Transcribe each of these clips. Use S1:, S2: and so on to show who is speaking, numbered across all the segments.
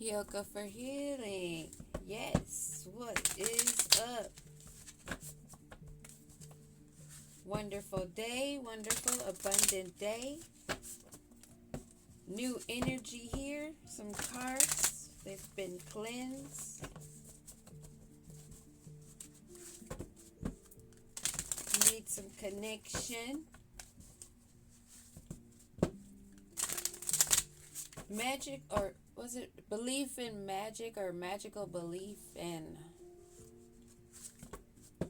S1: Yoga for healing. Yes, what is up? Wonderful day, wonderful, abundant day. New energy here. Some cards. They've been cleansed. Need some connection. Magic, or was it belief in magic, or magical belief and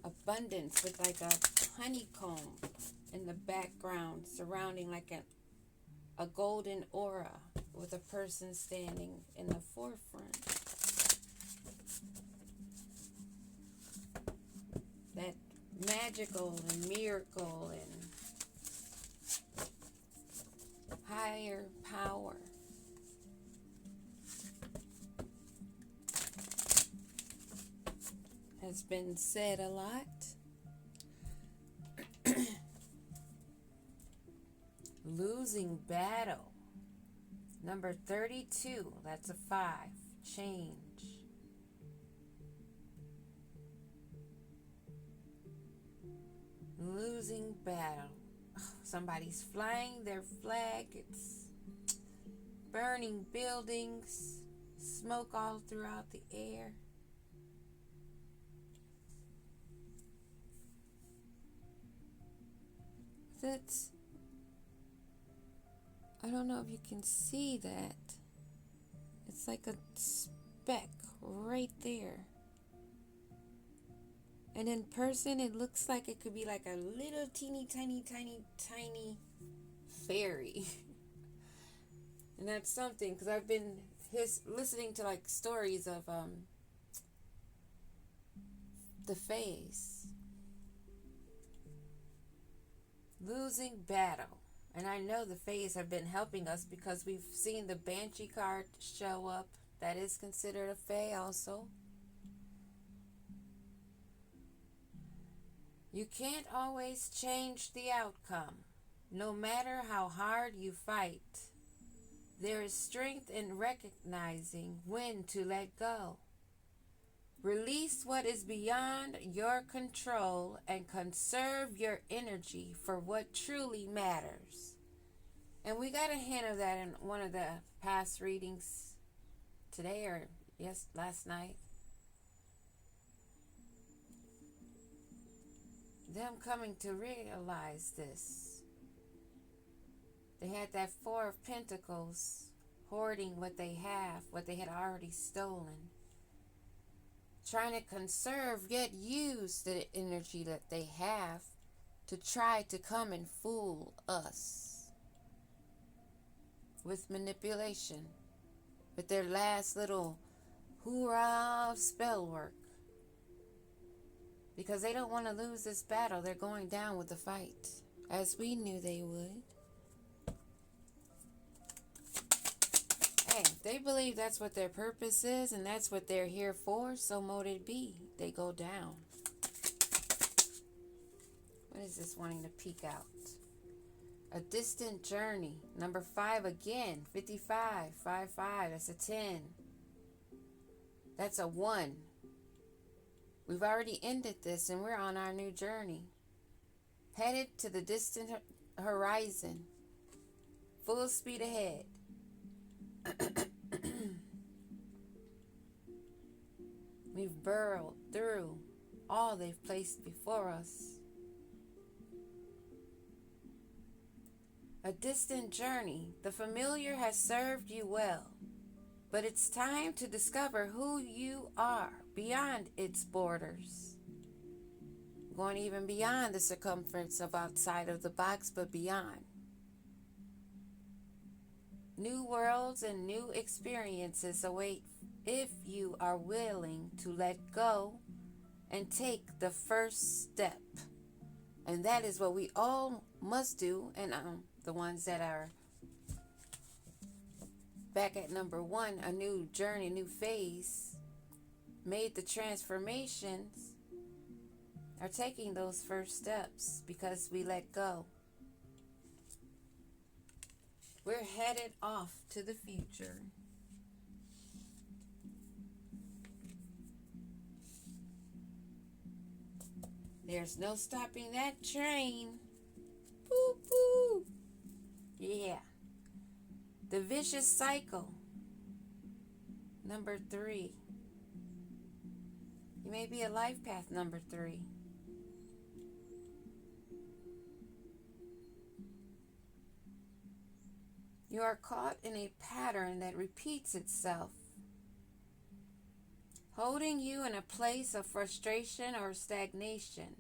S1: abundance, with like a honeycomb in the background surrounding like a golden aura with a person standing in the forefront. That magical and miracle and higher power. Has been said a lot. Losing battle. Number 32. That's a 5. Change. Losing battle. Somebody's flying their flag. It's burning buildings. Smoke all throughout the air. That's, I don't know if you can see that. It's like a speck right there. And in person, it looks like it could be like a little teeny tiny fairy. And that's something, because I've been listening to like stories of the Fays. Losing battle. And I know the Fays have been helping us because we've seen the Banshee card show up. That is considered a Fae also. You can't always change the outcome. No matter how hard you fight, there is strength in recognizing when to let go. Release what is beyond your control and conserve your energy for what truly matters. And we got a hint of that in one of the past readings today, or last night. Them coming to realize this. They had that 4 of Pentacles, hoarding what they have, what they had already stolen. Trying to conserve, yet use the energy that they have to try to come and fool us with manipulation, with their last little hoorah spell work. Because they don't want to lose this battle. They're going down with the fight, as we knew they would. Hey, they believe that's what their purpose is, and that's what they're here for, so mote it be. They go down. What is this wanting to peek out? A distant journey. Number 5 again. 55. 5. That's a 10. That's a 1. We've already ended this, and we're on our new journey. Headed to the distant horizon. Full speed ahead. We've burrowed through all they've placed before us. A distant journey. The familiar has served you well, but it's time to discover who you are beyond its borders. Going even beyond the circumference of outside of the box, but beyond. New worlds and new experiences await if you are willing to let go and take the first step. And that is what we all must do. And the ones that are back at number 1, a new journey, new phase, made the transformations, are taking those first steps because we let go. We're headed off to the future. There's no stopping that train. Boop, boop. Yeah. The vicious cycle. Number 3. You may be a life path number 3. You are caught in a pattern that repeats itself, holding you in a place of frustration or stagnation.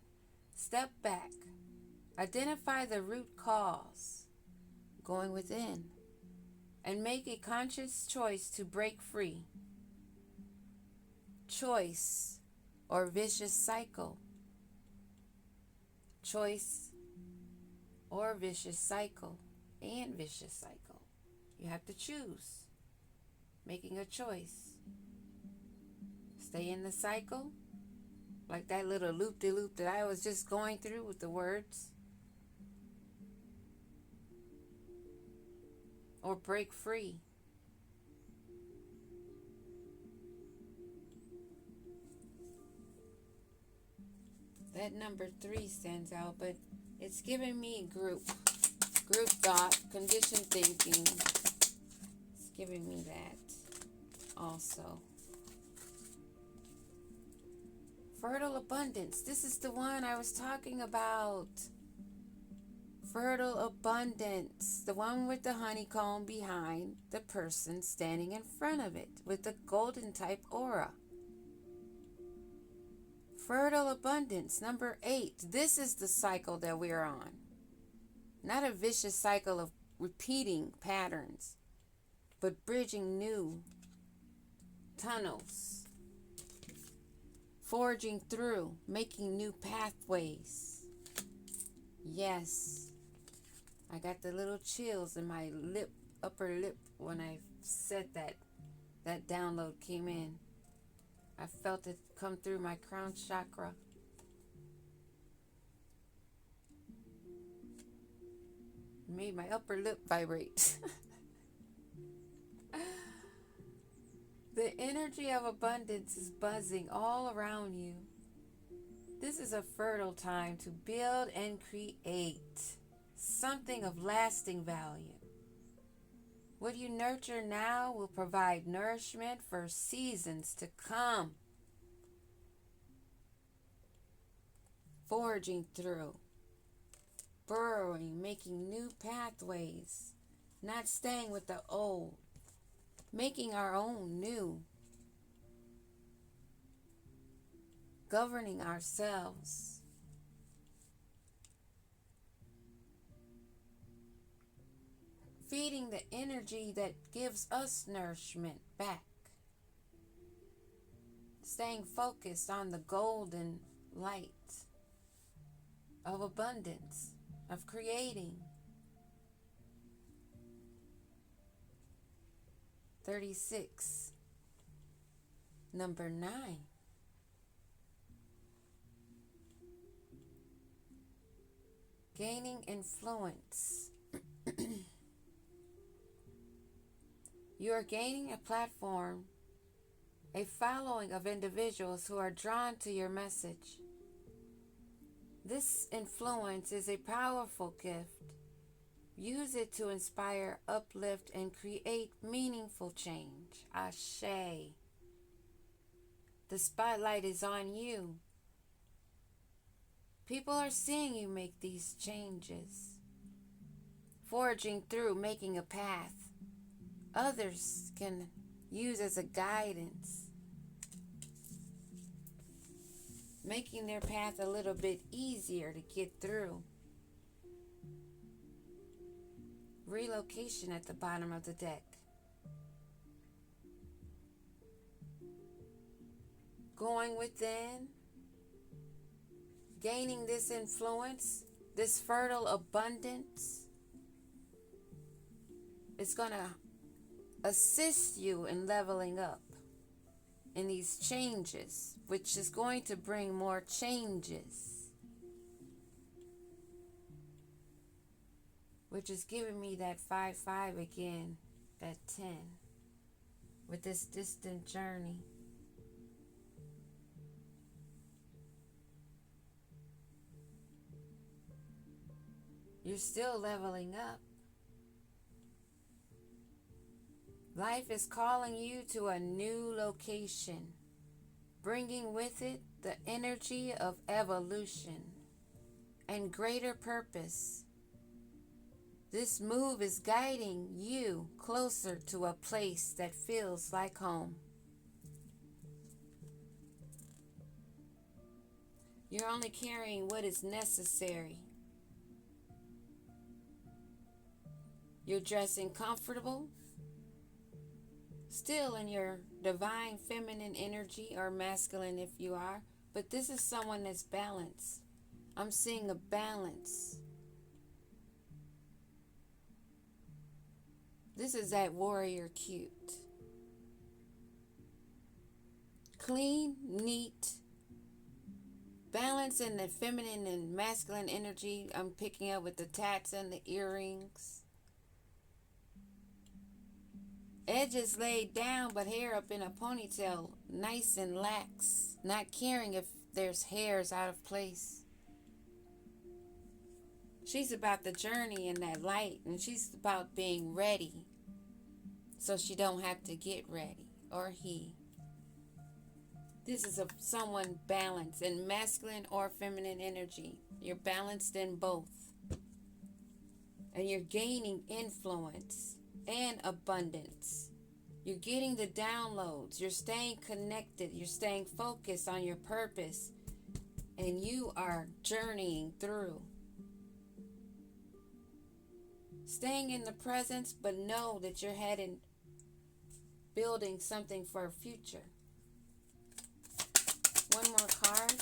S1: Step back. Identify the root cause, going within, and make a conscious choice to break free. Choice or vicious cycle. Choice or vicious cycle and vicious cycle. You have to choose. Making a choice. Stay in the cycle, like that little loop-de-loop that I was just going through with the words. Or break free. That number 3 stands out, but it's giving me group thought, conditioned thinking. It's giving me that also. Fertile abundance. This is the one I was talking about. Fertile abundance. The one with the honeycomb behind the person standing in front of it with the golden type aura. Fertile abundance. Number 8. This is the cycle that we're on. Not a vicious cycle of repeating patterns, but bridging new tunnels. Forging through, making new pathways. Yes. I got the little chills in my upper lip when I said that. That download came in. I felt it come through my crown chakra. It made my upper lip vibrate. The energy of abundance is buzzing all around you. This is a fertile time to build and create something of lasting value. What you nurture now will provide nourishment for seasons to come. Forging through, burrowing, making new pathways, not staying with the old, making our own new, governing ourselves. Feeding the energy that gives us nourishment back. Staying focused on the golden light of abundance, of creating. 36. Number 9. Gaining influence. You are gaining a platform, a following of individuals who are drawn to your message. This influence is a powerful gift. Use it to inspire, uplift, and create meaningful change. Ashe. The spotlight is on you. People are seeing you make these changes. Forging through, making a path. Others can use as a guidance. Making their path a little bit easier to get through. Relocation at the bottom of the deck. Going within. Gaining this influence, this fertile abundance. It's going to assist you in leveling up in these changes, which is going to bring more changes, which is giving me that 5-5 again, that 10 with this distant journey. You're still leveling up. Life is calling you to a new location, bringing with it the energy of evolution and greater purpose. This move is guiding you closer to a place that feels like home. You're only carrying what is necessary. You're dressing comfortable, still in your divine feminine energy, or masculine if you are, but this is someone that's balanced. I'm seeing a balance. This is that warrior cute. Clean, neat, balance in the feminine and masculine energy. I'm picking up with the tats and the earrings. Edges laid down, but hair up in a ponytail, nice and lax, not caring if there's hairs out of place. She's about the journey and that light, and she's about being ready so she don't have to get ready, or he. This is someone balanced in masculine or feminine energy. You're balanced in both. And you're gaining influence and abundance. You're getting the downloads. You're staying connected. You're staying focused on your purpose. And you are journeying through. Staying in the presence, but know that you're heading, building something for a future. One more card.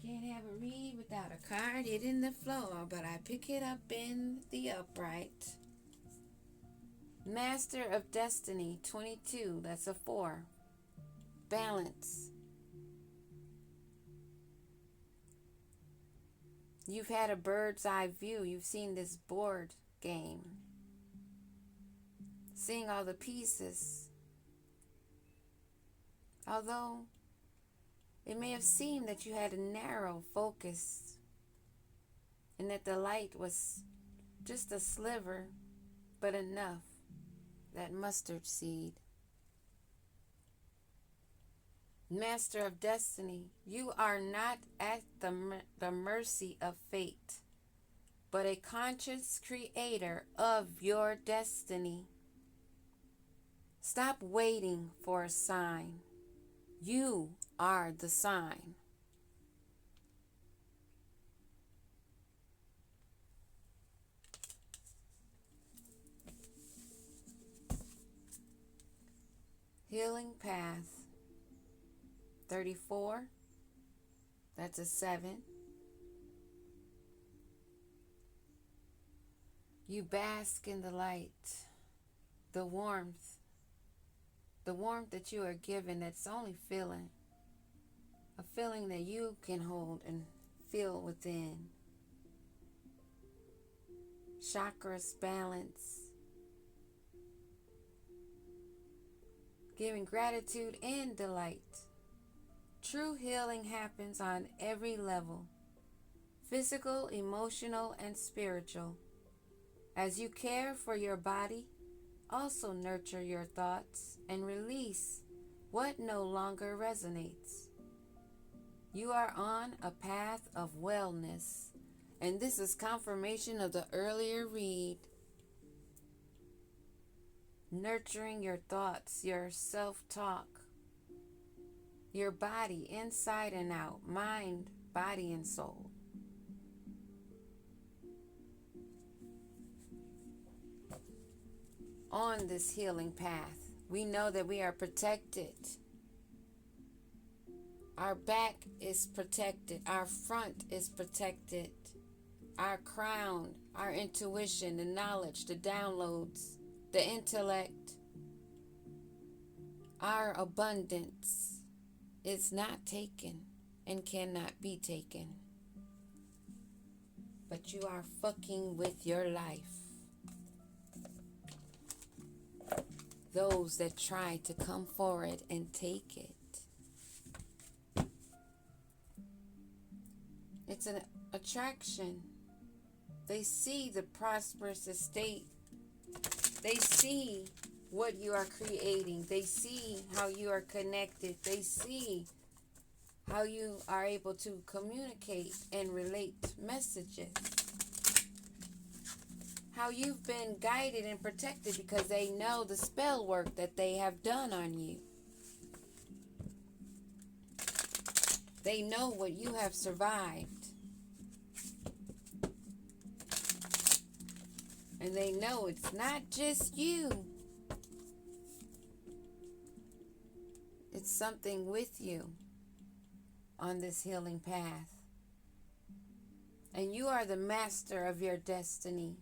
S1: Can't have a read without a card hitting the floor, but I pick it up in the upright. Master of Destiny, 22. That's a 4. Balance. You've had a bird's eye view. You've seen this board game. Seeing all the pieces. Although it may have seemed that you had a narrow focus and that the light was just a sliver, but enough, that mustard seed. Master of Destiny, you are not at the mercy of fate, but a conscious creator of your destiny. Stop waiting for a sign. You are the sign. Healing path. 34. That's a 7. You bask in the light, the warmth that you are given, that's only feeling, a feeling that you can hold and feel within. Chakras balance, giving gratitude and delight. True healing happens on every level, physical, emotional, and spiritual. As you care for your body, also nurture your thoughts and release what no longer resonates. You are on a path of wellness, and this is confirmation of the earlier read. Nurturing your thoughts, your self-talk, your body inside and out, mind, body, and soul. On this healing path, we know that we are protected. Our back is protected. Our front is protected. Our crown, our intuition, the knowledge, the downloads, the intellect, our abundance is not taken and cannot be taken. But you are fucking with your life. Those that try to come forward and take it. it's an attraction. They see the prosperous estate. They see what you are creating. They see how you are connected. They see how you are able to communicate and relate messages. How you've been guided and protected because they know the spell work that they have done on you. They know what you have survived. And they know it's not just you. It's something with you on this healing path. And you are the master of your destiny.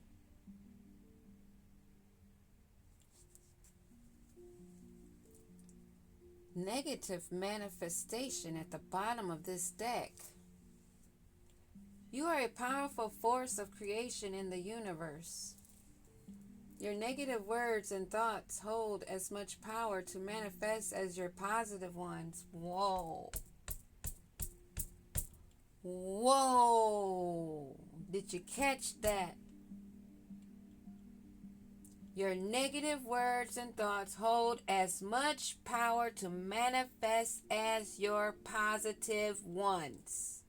S1: Negative manifestation at the bottom of this deck. You are a powerful force of creation in the universe. Your negative words and thoughts hold as much power to manifest as your positive ones. Whoa. Whoa. Did you catch that? Your negative words and thoughts hold as much power to manifest as your positive ones.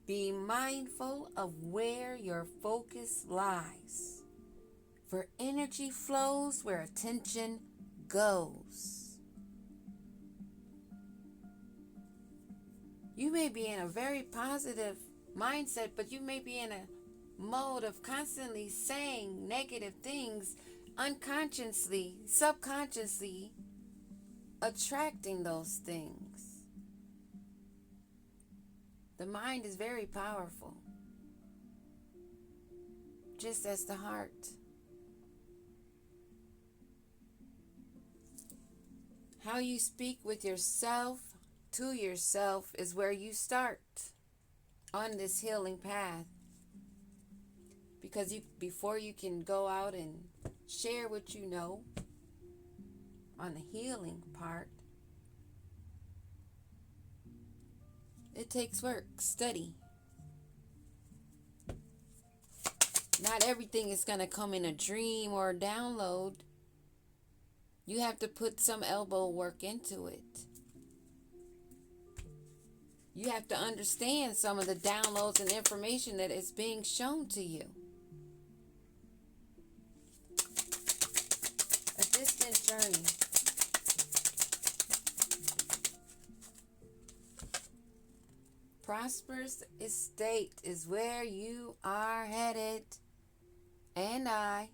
S1: Be mindful of where your focus lies, for energy flows where attention goes. You may be in a very positive mindset, but you may be in a mode of constantly saying negative things, unconsciously, subconsciously attracting those things. The mind is very powerful, just as the heart. How you speak with yourself, to yourself, is where you start on this healing path. Because before you can go out and share what you know on the healing part, it takes work, study. Not everything is going to come in a dream or a download. You have to put some elbow work into it. You have to understand some of the downloads and information that is being shown to you. A distant journey. Prosperous estate is where you are headed, and I.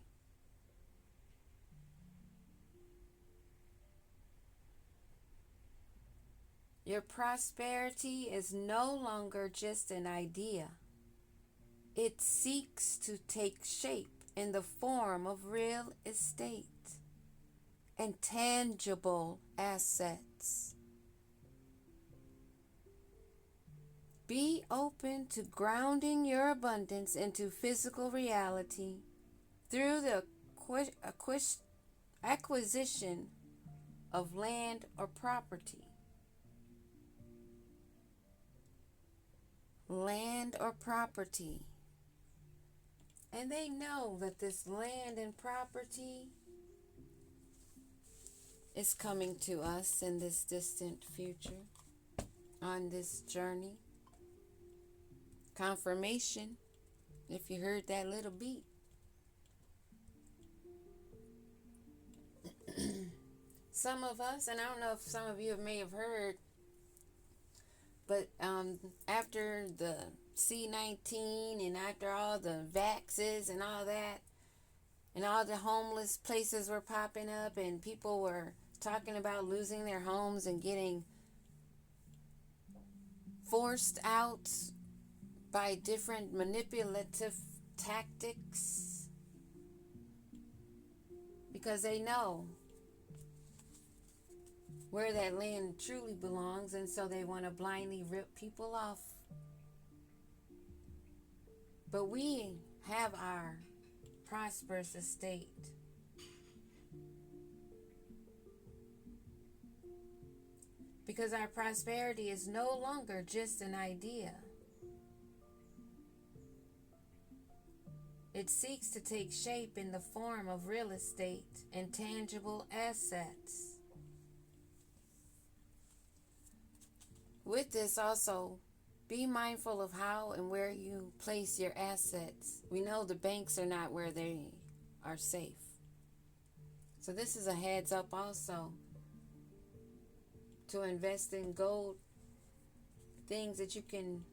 S1: Your prosperity is no longer just an idea. It seeks to take shape in the form of real estate and tangible assets. Be open to grounding your abundance into physical reality through the acquisition of land or property. Land or property. And they know that this land and property is coming to us in this distant future on this journey. Confirmation, if you heard that little beat. Some of us, and I don't know if some of you may have heard, but after the C-19 and after all the vaxes and all that, and all the homeless places were popping up and people were talking about losing their homes and getting forced out by different manipulative tactics, because they know where that land truly belongs, and so they want to blindly rip people off. But we have our prosperous estate. Because our prosperity is no longer just an idea. It seeks to take shape in the form of real estate and tangible assets. With this also, be mindful of how and where you place your assets. We know the banks are not where they are safe. So this is a heads up also to invest in gold, things that you can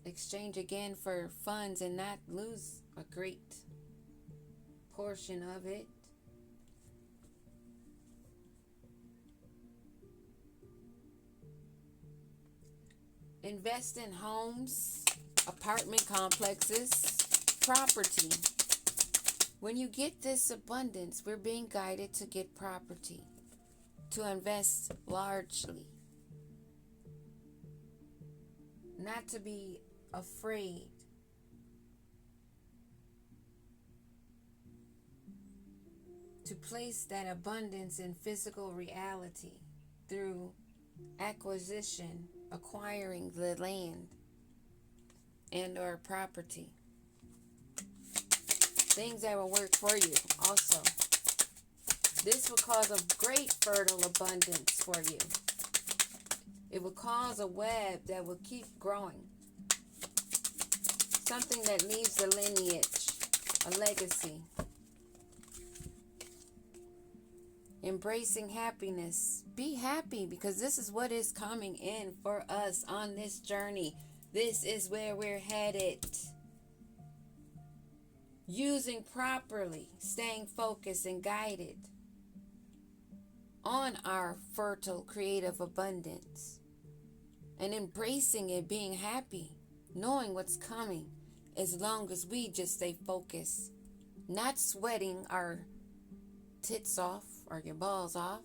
S1: exchange again for funds and not lose a great portion of it. Invest in homes, apartment complexes, property. When you get this abundance, we're being guided to get property, to invest largely, not to be afraid. To place that abundance in physical reality through acquisition, acquiring the land and or property. Things that will work for you also. This will cause a great fertile abundance for you. It will cause a web that will keep growing. Something that leaves a lineage, a legacy. Embracing happiness. Be happy because this is what is coming in for us on this journey. This is where we're headed. Using properly, staying focused and guided on our fertile creative abundance and embracing it, being happy, knowing what's coming as long as we just stay focused, not sweating our tits off or your balls off,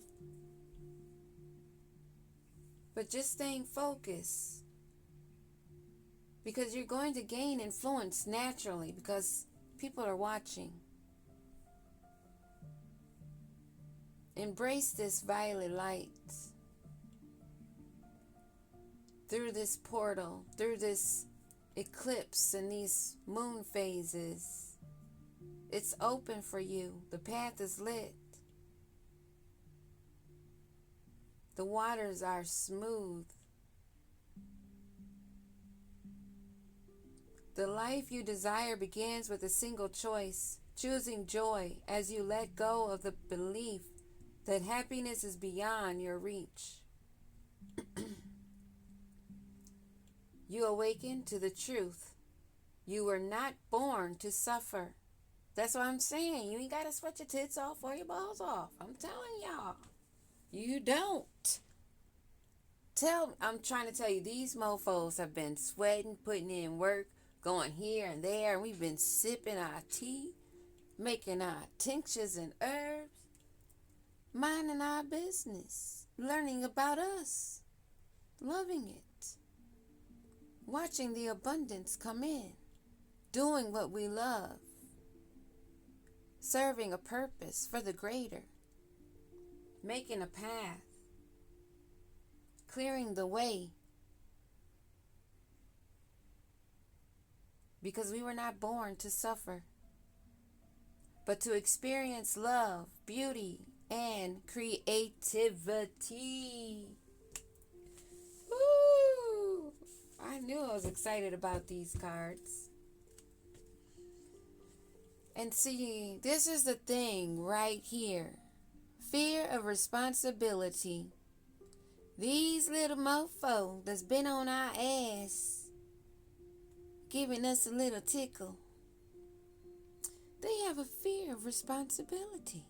S1: but just staying focused, because you're going to gain influence naturally because people are watching. Embrace this violet light through this portal, through this eclipse and these moon phases. It's open for you. The path is lit. The waters are smooth. The life you desire begins with a single choice, choosing joy as you let go of the belief that happiness is beyond your reach. You awaken to the truth. You were not born to suffer. That's what I'm saying. You ain't got to sweat your tits off or your balls off. I'm telling y'all. You don't. I'm trying to tell you, these mofos have been sweating, putting in work, going here and there, and we've been sipping our tea, making our tinctures and herbs, minding our business, learning about us, loving it, watching the abundance come in, doing what we love, serving a purpose for the greater, making a path, clearing the way, because we were not born to suffer, but to experience love, beauty, and creativity. Woo! I knew I was excited about these cards. And see, this is the thing right here. Fear of responsibility. These little mofos that's been on our ass, giving us a little tickle, they have a fear of responsibility.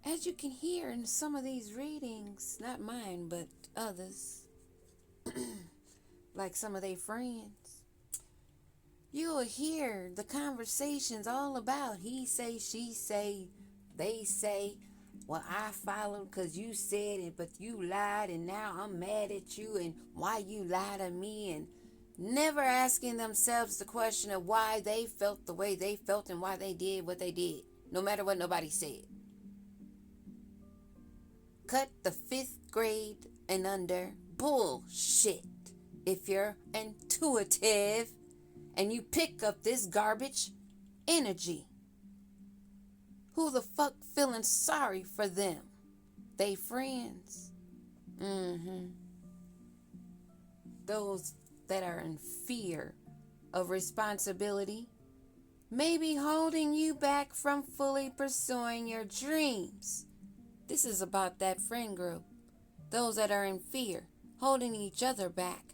S1: As you can hear in some of these readings, not mine, but others, like some of their friends, you'll hear the conversations all about he say, she say, they say, well, I followed because you said it, but you lied, and now I'm mad at you, and why you lied to me, and never asking themselves the question of why they felt the way they felt and why they did what they did, no matter what nobody said. Cut the 5th grade and under bullshit. If you're intuitive, and you pick up this garbage energy. Who the fuck feeling sorry for them? They friends. Those that are in fear of responsibility may be holding you back from fully pursuing your dreams. This is about that friend group. Those that are in fear, holding each other back,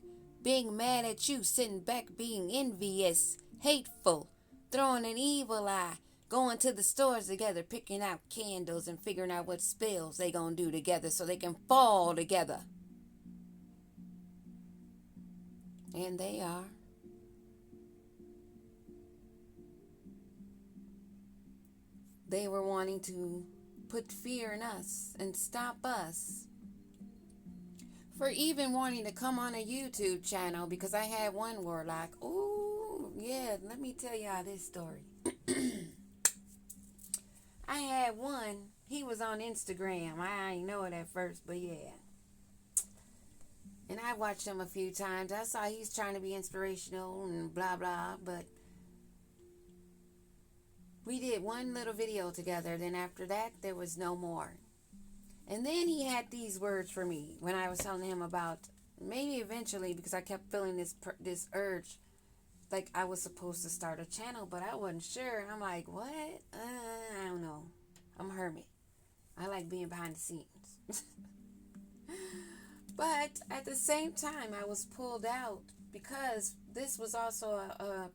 S1: being mad at you, sitting back, being envious, hateful, throwing an evil eye, going to the stores together, picking out candles and figuring out what spells they gonna do together so they can fall together. And they are. They were wanting to put fear in us and stop us for even wanting to come on a YouTube channel, because I had one warlock. Ooh, yeah, let me tell y'all this story. I had one, he was on Instagram. I didn't know it at first, but yeah. And I watched him a few times. I saw he's trying to be inspirational and blah, blah, but we did one little video together. Then after that, there was no more. And then he had these words for me when I was telling him about maybe eventually, because I kept feeling this urge, like I was supposed to start a channel, but I wasn't sure. I'm like, what? I don't know. I'm a hermit. I like being behind the scenes. But at the same time, I was pulled out because this was also a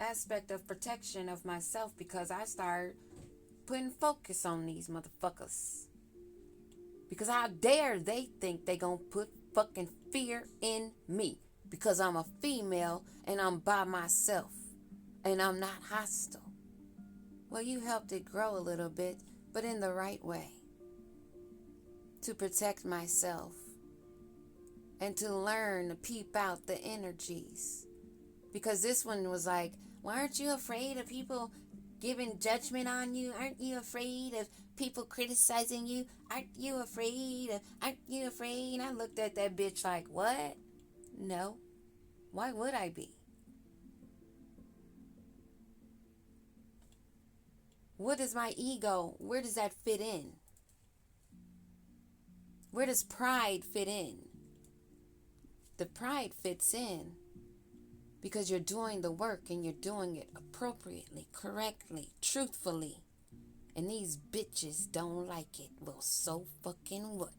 S1: aspect of protection of myself, because I started putting focus on these motherfuckers. Because how dare they think they gonna put fucking fear in me because I'm a female and I'm by myself and I'm not hostile. Well, you helped it grow a little bit, but in the right way, to protect myself and to learn to peep out the energies. Because this one was like, why aren't you afraid of people giving judgment on you? Aren't you afraid of people criticizing you? Aren't you afraid? And I looked at that bitch like, what? No. Why would I be? What is my ego? Where does that fit in? Where does pride fit in? The pride fits in because you're doing the work and you're doing it appropriately, correctly, truthfully. And these bitches don't like it. Well, so fucking what?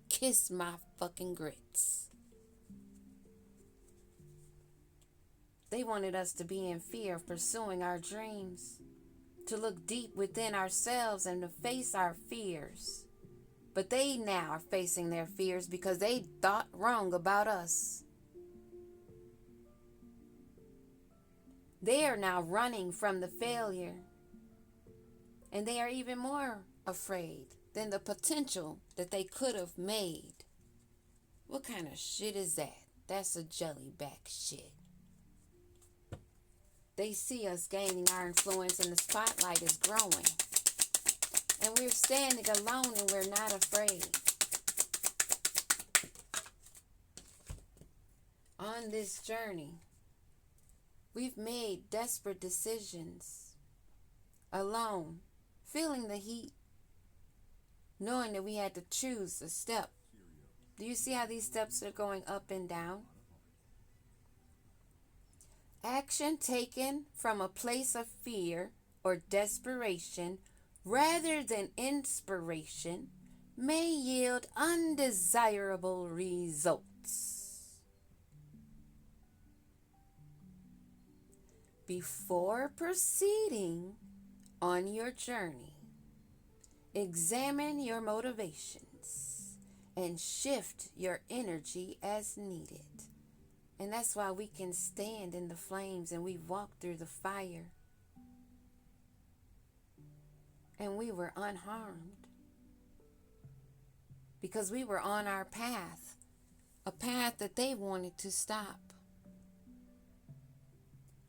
S1: Kiss my fucking grits. They wanted us to be in fear of pursuing our dreams, to look deep within ourselves and to face our fears. But they now are facing their fears because they thought wrong about us. They are now running from the failure. And they are even more afraid than the potential that they could have made. What kind of shit is that? That's a jellyback shit. They see us gaining our influence and the spotlight is growing. And we're standing alone and we're not afraid. On this journey, we've made desperate decisions. Alone, feeling the heat, knowing that we had to choose a step. Do you see how these steps are going up and down? Action taken from a place of fear or desperation rather than inspiration may yield undesirable results. Before proceeding on your journey, examine your motivations and shift your energy as needed. And that's why we can stand in the flames and we walk through the fire. And we were unharmed because we were on our path, a path that they wanted to stop.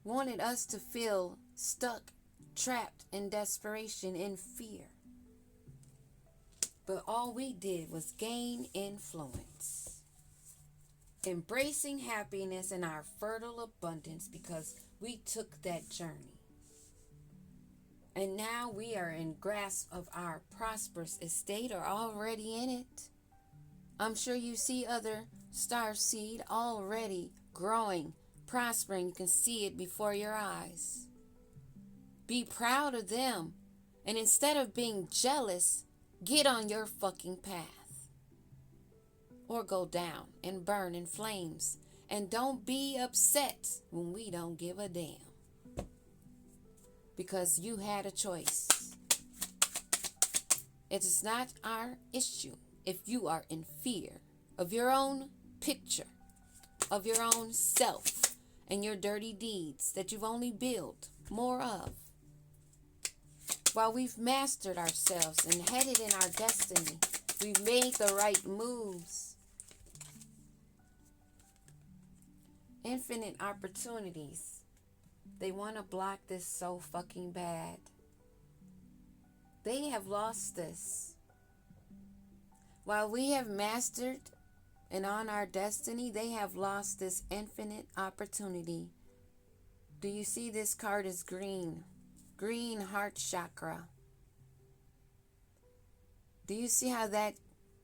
S1: Wanted us to feel stuck, trapped in desperation, in fear. But all we did was gain influence. embracing happiness in our fertile abundance because we took that journey. And now we are in grasp of our prosperous estate or already in it. I'm sure you see other star seed already growing, prospering. You can see it before your eyes. Be proud of them. And instead of being jealous, get on your fucking path. Or go down and burn in flames. And don't be upset when we don't give a damn. Because you had a choice. It is not our issue if you are in fear of your own picture, of your own self, and your dirty deeds that you've only built more of. While we've mastered ourselves and headed in our destiny, we've made the right moves. Infinite opportunities. They want to block this so fucking bad. They have lost this. While we have mastered and on our destiny, they have lost this infinite opportunity. Do you see this card is green? Green heart chakra. Do you see how that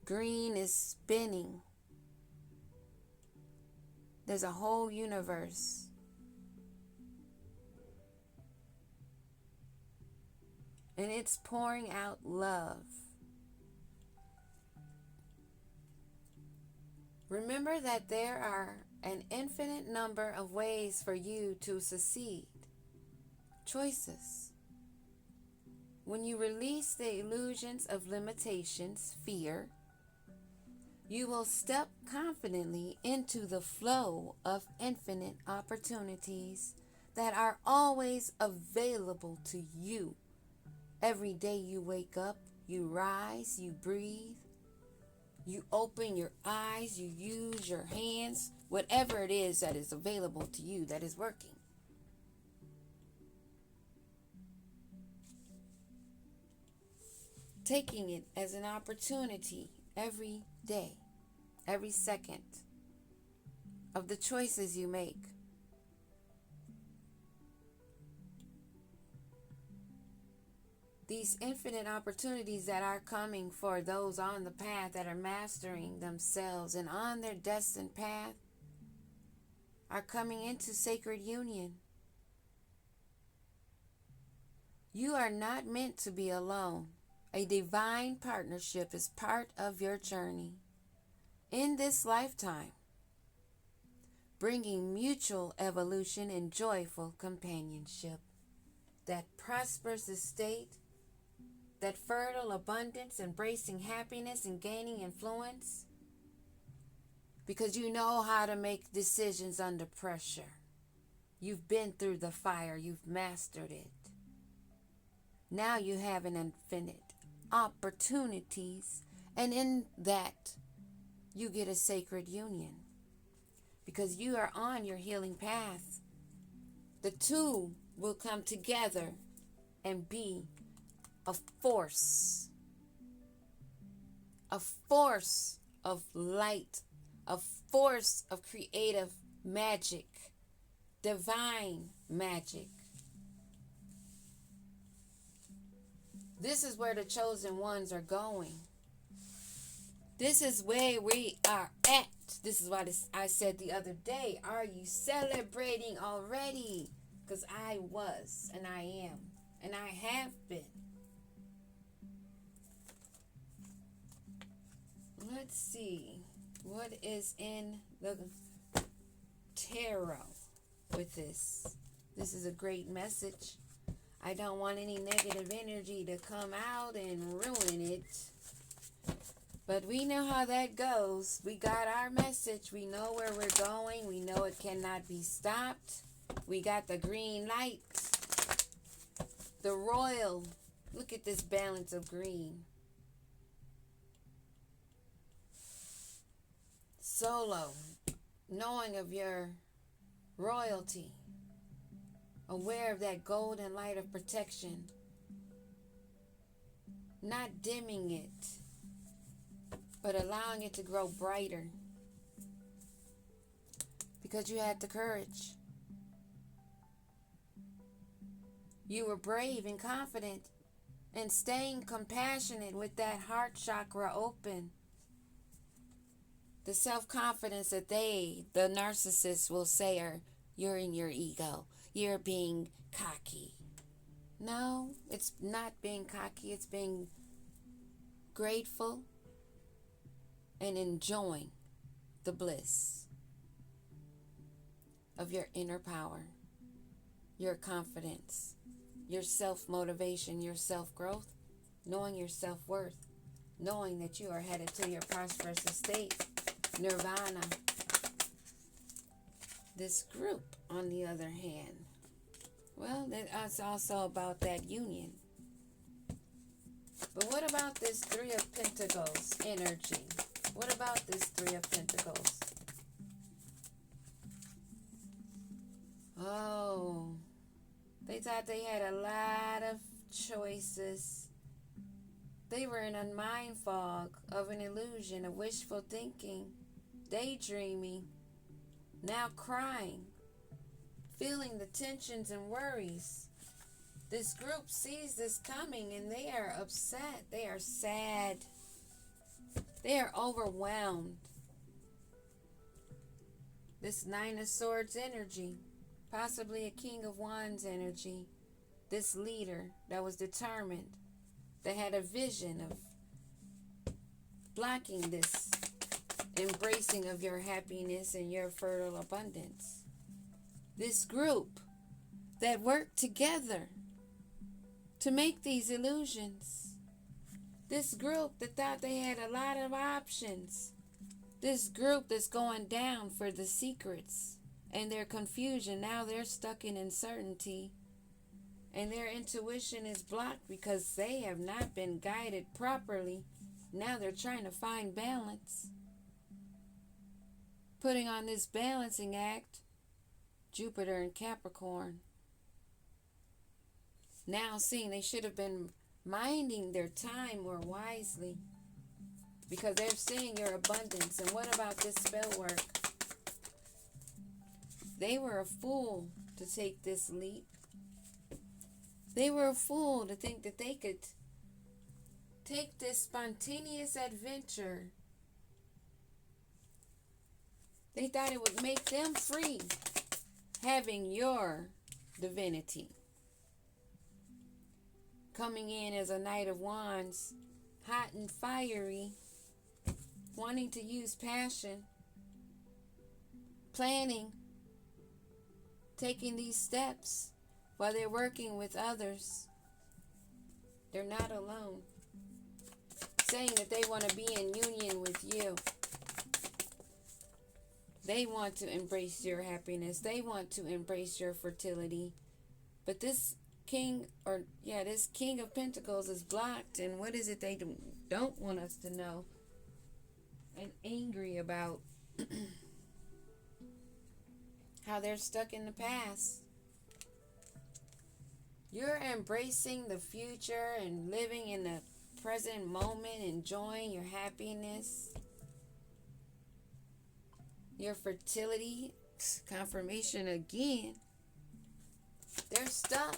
S1: green is spinning? There's a whole universe. And it's pouring out love. Remember that there are an infinite number of ways for you to succeed. Choices. When you release the illusions of limitations, fear, you will step confidently into the flow of infinite opportunities that are always available to you. Every day you wake up, you rise, you breathe, you open your eyes, you use your hands, whatever it is that is available to you that is working. Taking it as an opportunity every day, every second of the choices you make. These infinite opportunities that are coming for those on the path that are mastering themselves and on their destined path are coming into sacred union. You are not meant to be alone. A divine partnership is part of your journey in this lifetime, bringing mutual evolution and joyful companionship. That prosperous estate, that fertile abundance, embracing happiness and gaining influence, because you know how to make decisions under pressure. You've been through the fire, you've mastered it. Now you have an infinite opportunities, and in that you get a sacred union because you are on your healing path. The two will come together and be a force of light, a force of creative magic, divine magic. This is where the chosen ones are going. This is where we are at. This is what I said the other day. Are you celebrating already? Because I was, and I am, and I have been. Let's see. What is in the tarot with this? This is a great message. I don't want any negative energy to come out and ruin it. But we know how that goes. We got our message. We know where we're going. We know it cannot be stopped. We got the green light. The royal. Look at this balance of green. Solo. Knowing of your royalty. Aware of that golden light of protection. Not dimming it, but allowing it to grow brighter. because you had the courage. You were brave and confident and staying compassionate with that heart chakra open. The self-confidence that the narcissist will say, you're in your ego. You're being cocky. No, it's not being cocky. It's being grateful and enjoying the bliss of your inner power, your confidence, your self-motivation, your self-growth, knowing your self-worth, knowing that you are headed to your prosperous estate, nirvana. This group, on the other hand, well, it's also about that union. But what about this Three of Pentacles energy? What about this Three of Pentacles? Oh, they thought they had a lot of choices. They were in a mind fog of an illusion, of wishful thinking, daydreaming, now crying, feeling the tensions and worries. This group sees this coming and they are upset. They are sad. They are overwhelmed. This Nine of Swords energy, possibly a King of Wands energy. This leader that was determined, that had a vision of blocking this embracing of your happiness and your fertile abundance. This group that worked together to make these illusions. This group that thought they had a lot of options. This group that's going down for the secrets and their confusion. Now they're stuck in uncertainty and their intuition is blocked because they have not been guided properly. Now they're trying to find balance. Putting on this balancing act, Jupiter and Capricorn. Now seeing they should have been minding their time more wisely because they're seeing your abundance. And what about this spell work? They were a fool to take this leap. They were a fool to think that they could take this spontaneous adventure. They thought it would make them free, having your divinity. Coming in as a Knight of Wands, hot and fiery, wanting to use passion, planning, taking these steps while they're working with others. They're not alone. Saying that they want to be in union with you. They want to embrace your happiness. They want to embrace your fertility. But this this King of Pentacles is blocked. And what is it they don't want us to know and angry about? How they're stuck in the past. You're embracing the future and living in the present moment, enjoying your happiness, your fertility. Confirmation again. They're stuck.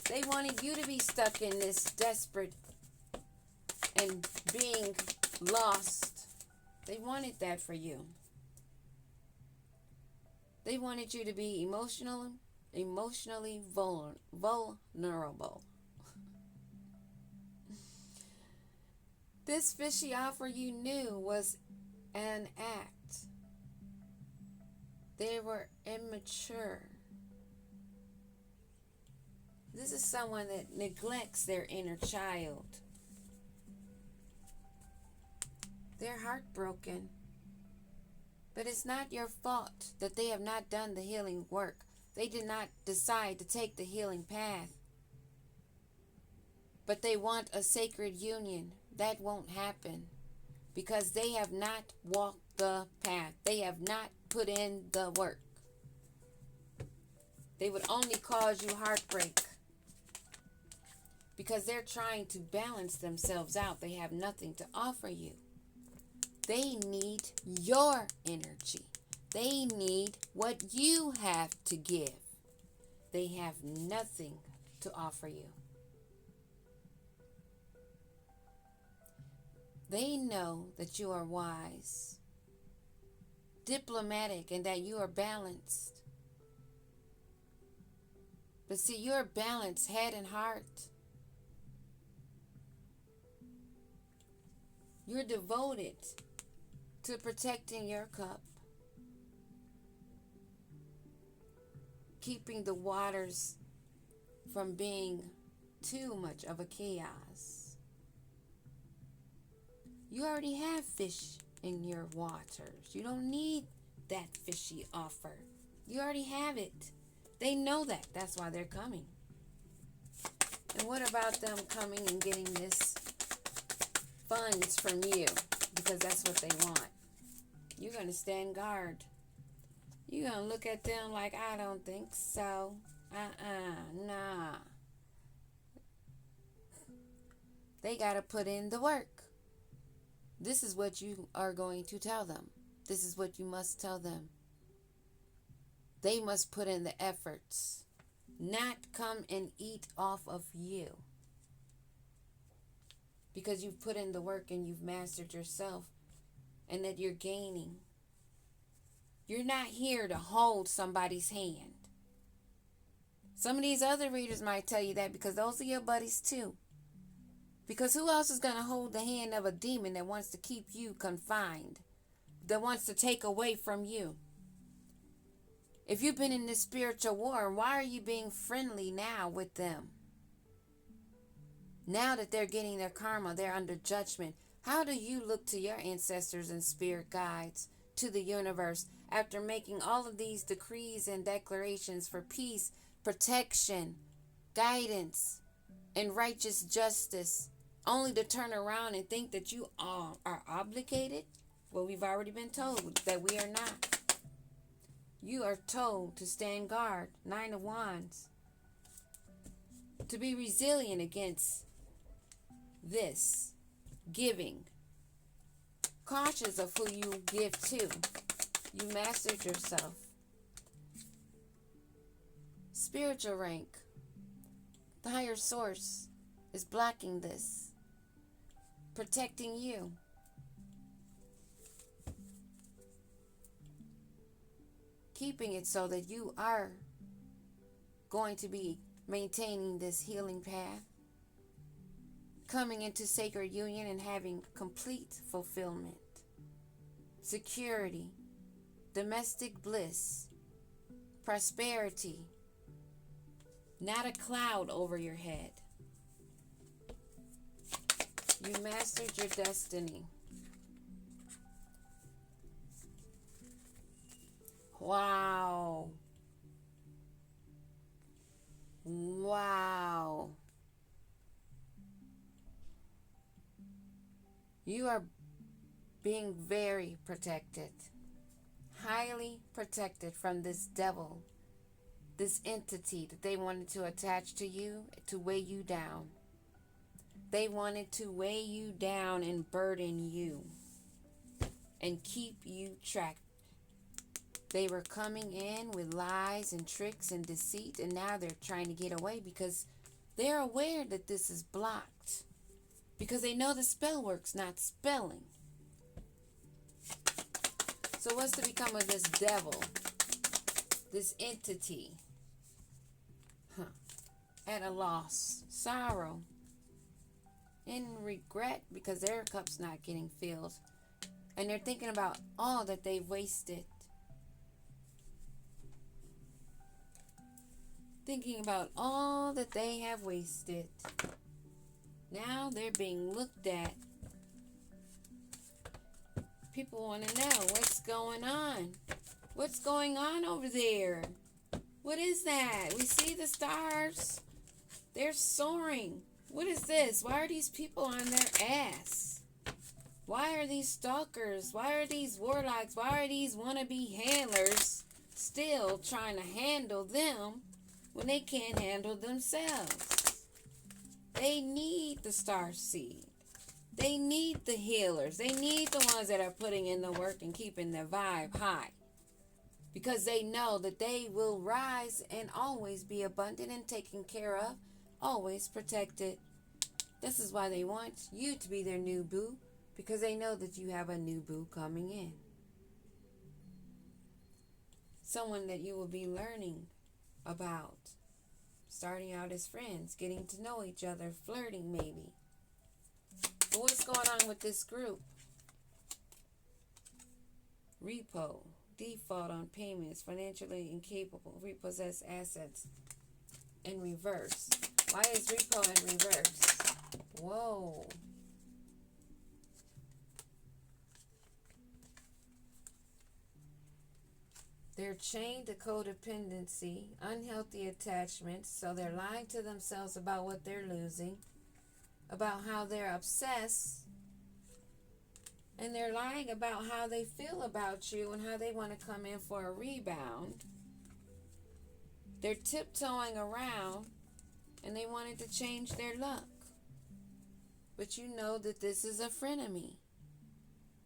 S1: They wanted you to be stuck in this desperate and being lost. They wanted that for you. They wanted you to be emotionally vulnerable. This fishy offer you knew was an act. They were immature. This is someone that neglects their inner child. They're heartbroken. But it's not your fault that they have not done the healing work. They did not decide to take the healing path. But they want a sacred union. That won't happen because they have not walked the path. They have not put in the work. They would only cause you heartbreak because they're trying to balance themselves out. They have nothing to offer you. They need your energy. They need what you have to give. They have nothing to offer you. They know that you are wise, diplomatic, and that you are balanced. But see, you're balanced head and heart. You're devoted to protecting your cup, keeping the waters from being too much of a chaos. You already have fish in your waters. You don't need that fishy offer. You already have it. They know that. That's why they're coming. And what about them coming and getting this funds from you? Because that's what they want. You're going to stand guard. You're going to look at them like, I don't think so. Nah. They got to put in the work. This is what you are going to tell them. This is what you must tell them. They must put in the efforts, not come and eat off of you. Because you've put in the work and you've mastered yourself and that you're gaining. You're not here to hold somebody's hand. Some of these other readers might tell you that because those are your buddies too. Because who else is going to hold the hand of a demon that wants to keep you confined, that wants to take away from you? If you've been in this spiritual war, why are you being friendly now with them? Now that they're getting their karma, they're under judgment. How do you look to your ancestors and spirit guides, to the universe, after making all of these decrees and declarations for peace, protection, guidance, and righteous justice, only to turn around and think that you are obligated? Well, we've already been told that we are not. You are told to stand guard, 9 of Wands, to be resilient against this giving. Cautious of who you give to. You mastered yourself. Spiritual rank. The higher source is blocking this, protecting you. Keeping it so that you are going to be maintaining this healing path, coming into sacred union and having complete fulfillment, security, domestic bliss, prosperity, not a cloud over your head. You mastered your destiny. Wow. Wow. You are being very protected. Highly protected from this devil. This entity that they wanted to attach to you to weigh you down. They wanted to weigh you down and burden you and keep you trapped. They were coming in with lies and tricks and deceit, and now they're trying to get away because they're aware that this is blocked. Because they know the spell works, not spelling. So what's to become of this devil? This entity? At a loss. Sorrow. And regret because their cup's not getting filled. And they're thinking about all that they've wasted. Thinking about all that they have wasted. Now they're being looked at. People want to know what's going on. What's going on over there? What is that? We see the stars. They're soaring. What is this? Why are these people on their ass? Why are these stalkers? Why are these warlocks? Why are these wannabe handlers still trying to handle them when they can't handle themselves? They need the star seed. They need the healers. They need the ones that are putting in the work and keeping their vibe high. because they know that they will rise and always be abundant and taken care of, always protected. This is why they want you to be their new boo, because they know that you have a new boo coming in. Someone that you will be learning about, starting out as friends, getting to know each other, flirting maybe. But what's going on with this group? Repo, default on payments, financially incapable, repossess assets, in reverse. Why is repo in reverse? Whoa. They're chained to codependency, unhealthy attachments, so they're lying to themselves about what they're losing, about how they're obsessed, and they're lying about how they feel about you and how they want to come in for a rebound. They're tiptoeing around and they wanted to change their luck. But you know that this is a frenemy.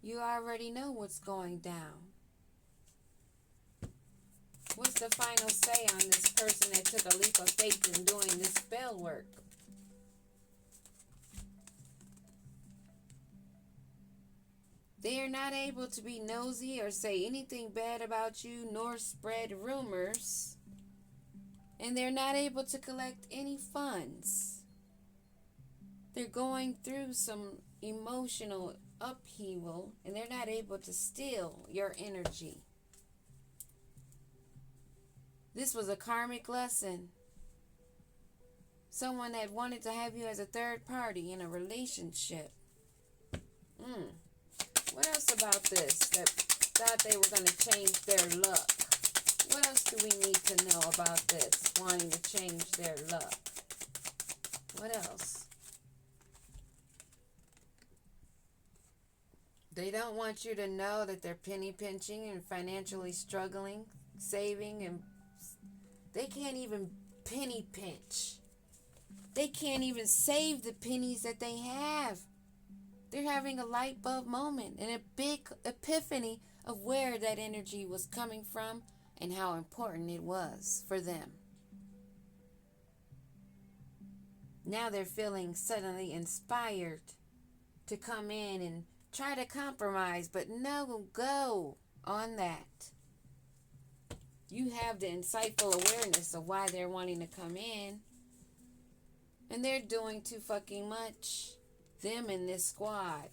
S1: You already know what's going down. What's the final say on this person that took a leap of faith in doing this spell work? They are not able to be nosy or say anything bad about you, nor spread rumors. And they're not able to collect any funds. They're going through some emotional upheaval, and they're not able to steal your energy. This was a karmic lesson. Someone that wanted to have you as a third party in a relationship. What else about this that thought they were going to change their luck? What else do we need to know about this, wanting to change their luck? What else? They don't want you to know that they're penny pinching and financially struggling, saving, and they can't even penny pinch. They can't even save the pennies that they have. They're having a light bulb moment and a big epiphany of where that energy was coming from and how important it was for them. Now they're feeling suddenly inspired to come in and try to compromise, but no go on that. You have the insightful awareness of why they're wanting to come in, and they're doing too fucking much. Them and this squad.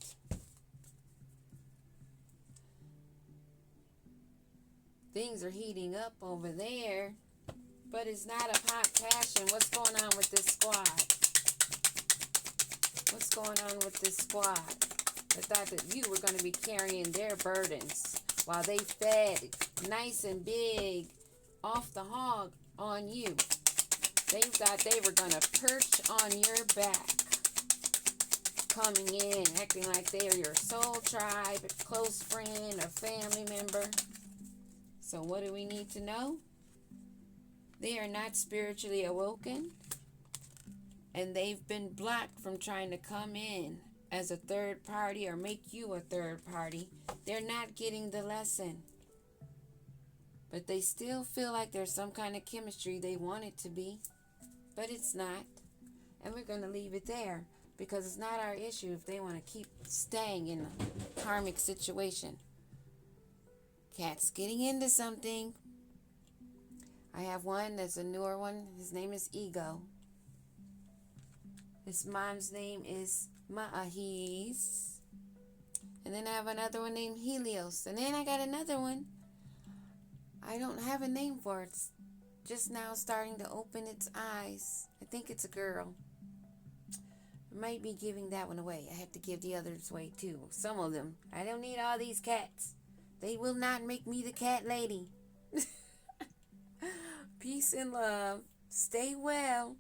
S1: Things are heating up over there, but it's not a hot passion. What's going on with this squad? What's going on with this squad? They thought that you were going to be carrying their burdens while they fed nice and big off the hog on you. They thought they were going to perch on your back, coming in, acting like they are your soul tribe, a close friend, or family member. So what do we need to know? They are not spiritually awoken, and they've been blocked from trying to come in as a third party or make you a third party. They're not getting the lesson. But they still feel like there's some kind of chemistry they want it to be, but it's not. And we're going to leave it there, because it's not our issue if they want to keep staying in a karmic situation. Cat's getting into something. I have one that's a newer one. His name is Ego. His mom's name is Ma'ahis. And then I have another one named Helios. And then I got another one. I don't have a name for it. It's just now starting to open its eyes. I think it's a girl. Might be giving that one away. I have to give the others away too. Some of them. I don't need all these cats. They will not make me the cat lady. Peace and love. Stay well.